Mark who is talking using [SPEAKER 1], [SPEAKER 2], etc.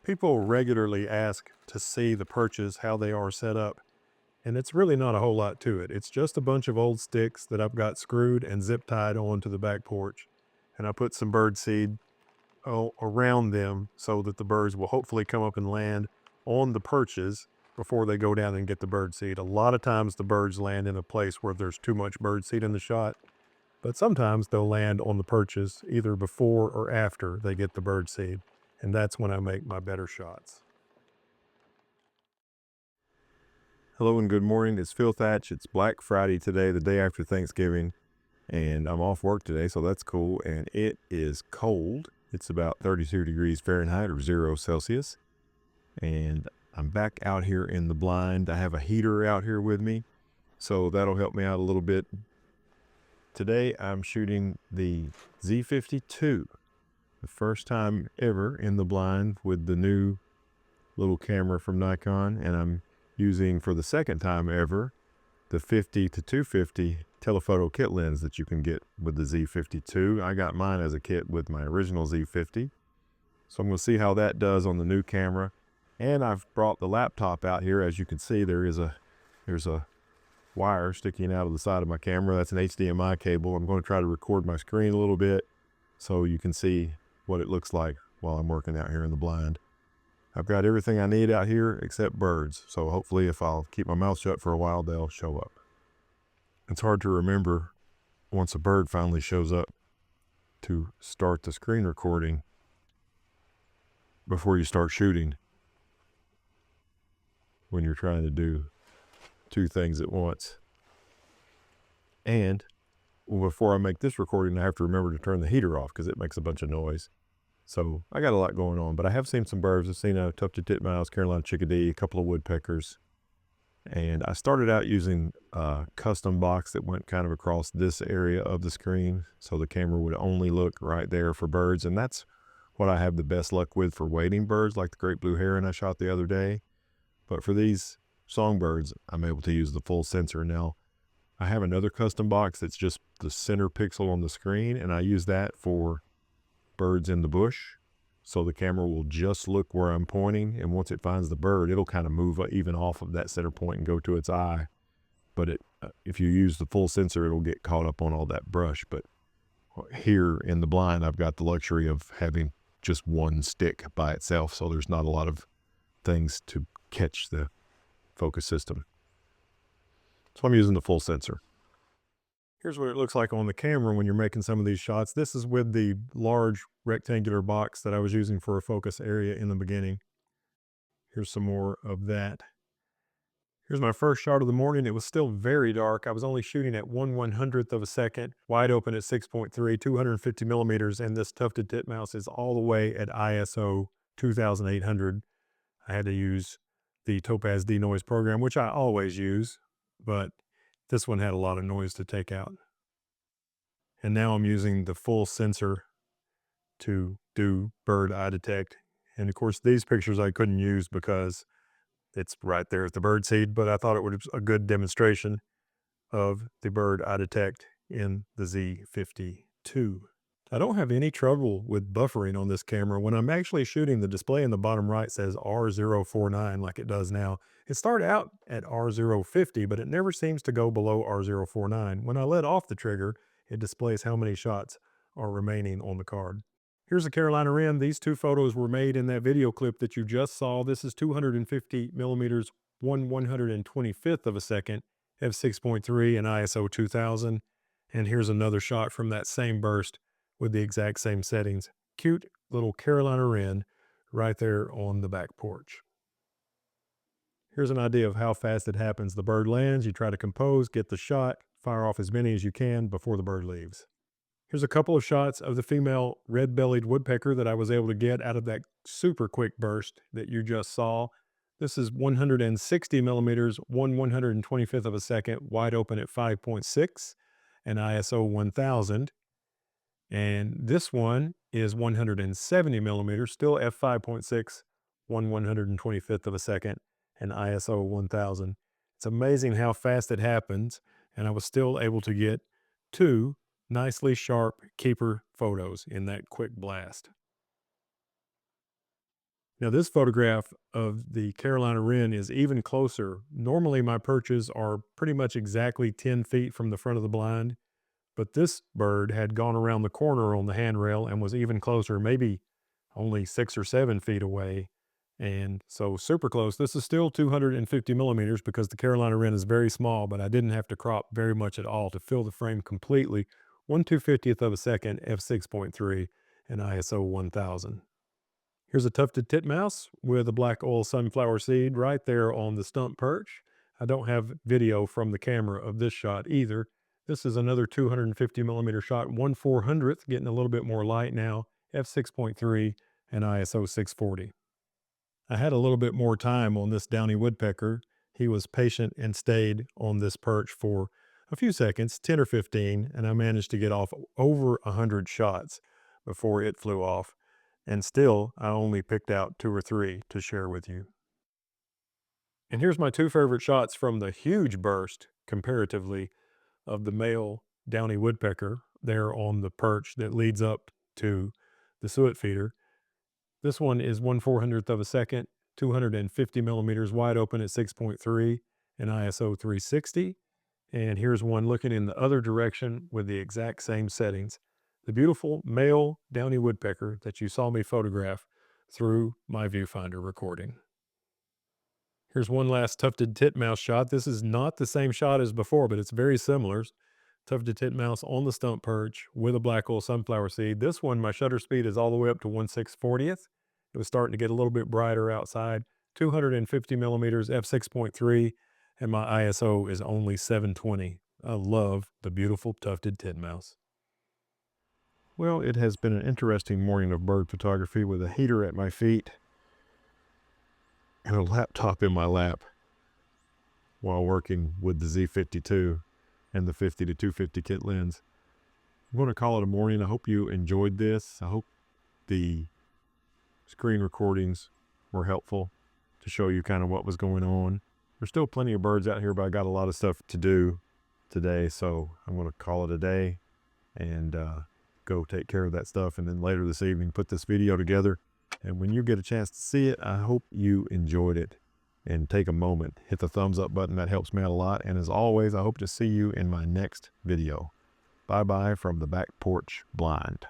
[SPEAKER 1] People regularly ask to see the perches, how they are set up, and it's really not a whole lot to it. It's just a bunch of old sticks that I've got screwed and zip tied onto the back porch. And I put some bird seed around them so that the birds will hopefully come up and land on the perches before they go down and get the bird seed. A lot of times the birds land in a place where there's too much bird seed in the shot, but sometimes they'll land on the perches either before or after they get the bird seed. And that's when I make my better shots. Hello and good morning. It's Phil Thatch. It's Black Friday today, the day after Thanksgiving, and I'm off work today, so that's cool. And it is cold. It's about 32 degrees Fahrenheit or 0 Celsius. And I'm back out here in the blind. I have a heater out here with me, so that'll help me out a little bit. Today I'm shooting the Z52, the first time ever in the blind with the new little camera from Nikon, and I'm using for the second time ever the 50 to 250 telephoto kit lens that you can get with the Z52. I got mine as a kit with my original Z50. So I'm going to see how that does on the new camera. And I've brought the laptop out here. As you can see, there's a wire sticking out of the side of my camera. That's an HDMI cable. I'm going to try to record my screen a little bit so you can see what it looks like while I'm working out here in the blind. I've got everything I need out here except birds, so hopefully if I'll keep my mouth shut for a while, they'll show up. It's hard to remember once a bird finally shows up to start the screen recording before you start shooting when you're trying to do two things at once. And before I make this recording, I have to remember to turn the heater off because it makes a bunch of noise. So I got a lot going on, but I have seen some birds. I've seen a tufted titmouse, Carolina chickadee, a couple of woodpeckers. And I started out using a custom box that went kind of across this area of the screen, so the camera would only look right there for birds. And that's what I have the best luck with for wading birds, like the great blue heron I shot the other day. But for these songbirds, I'm able to use the full sensor. Now, I have another custom box that's just the center pixel on the screen, and I use that for birds in the bush, so the camera will just look where I'm pointing, and once it finds the bird, it'll kind of move even off of that center point and go to its eye. But if you use the full sensor, it'll get caught up on all that brush. But here in the blind, I've got the luxury of having just one stick by itself, so there's not a lot of things to catch the focus system. So I'm using the full sensor. Here's what it looks like on the camera when you're making some of these shots. This is with the large rectangular box that I was using for a focus area in the beginning. Here's some more of that. Here's my first shot of the morning. It was still very dark. I was only shooting at 1/100th of a second, wide open at 6.3, 250 millimeters, and this tufted titmouse is all the way at ISO 2800. I had to use the Topaz denoise program, which I always use, but this one had a lot of noise to take out. And now I'm using the full sensor to do bird eye detect. And of course, these pictures I couldn't use because it's right there at the bird seed, but I thought it was a good demonstration of the bird eye detect in the Z52. I don't have any trouble with buffering on this camera. When I'm actually shooting, the display in the bottom right says R049 like it does now. It started out at R050, but it never seems to go below R049. When I let off the trigger, it displays how many shots are remaining on the card. Here's a Carolina wren. These two photos were made in that video clip that you just saw. This is 250 millimeters, 1/125th of a second, f6.3 and ISO 2000. And here's another shot from that same burst with the exact same settings. Cute little Carolina wren right there on the back porch. Here's an idea of how fast it happens. The bird lands, you try to compose, get the shot, fire off as many as you can before the bird leaves. Here's a couple of shots of the female red-bellied woodpecker that I was able to get out of that super quick burst that you just saw. This is 160 millimeters, 1/125th of a second, wide open at 5.6 and ISO 1000. And this one is 170 millimeters, still f5.6, 1/125th of a second, and ISO 1000. It's amazing how fast it happens, and I was still able to get two nicely sharp keeper photos in that quick blast. Now, this photograph of the Carolina wren is even closer. Normally, my perches are pretty much exactly 10 feet from the front of the blind, but this bird had gone around the corner on the handrail and was even closer, maybe only 6 or 7 feet away. And so super close. This is still 250 millimeters because the Carolina wren is very small, but I didn't have to crop very much at all to fill the frame completely. 1/250th of a second, f6.3, and ISO 1000. Here's a tufted titmouse with a black oil sunflower seed right there on the stump perch. I don't have video from the camera of this shot either. This is another 250 millimeter shot, 1/400th, getting a little bit more light now, f6.3 and ISO 640. I had a little bit more time on this downy woodpecker. He was patient and stayed on this perch for a few seconds, 10 or 15, and I managed to get off over 100 shots before it flew off. And still, I only picked out 2 or 3 to share with you. And here's my 2 favorite shots from the huge burst, comparatively, of the male downy woodpecker there on the perch that leads up to the suet feeder. This one is 1/400th of a second, 250 millimeters wide open at 6.3 and ISO 360. And here's one looking in the other direction with the exact same settings. The beautiful male downy woodpecker that you saw me photograph through my viewfinder recording. Here's one last tufted titmouse shot. This is not the same shot as before, but it's very similar. Tufted titmouse on the stump perch with a black oil sunflower seed. This one, my shutter speed is all the way up to 1/640th. It was starting to get a little bit brighter outside. 250 millimeters, f6.3, and my ISO is only 720. I love the beautiful tufted titmouse. Well, it has been an interesting morning of bird photography with a heater at my feet and a laptop in my lap while working with the Z52 and the 50 to 250 kit lens. I'm going to call it a morning. I hope you enjoyed this. I hope the screen recordings were helpful to show you kind of what was going on. There's still plenty of birds out here, but I got a lot of stuff to do today, so I'm going to call it a day and go take care of that stuff, and then later this evening put this video together. And when you get a chance to see it, I hope you enjoyed it, and take a moment, hit the thumbs up button. That helps me out a lot. And as always, I hope to see you in my next video. Bye bye from the back porch blind.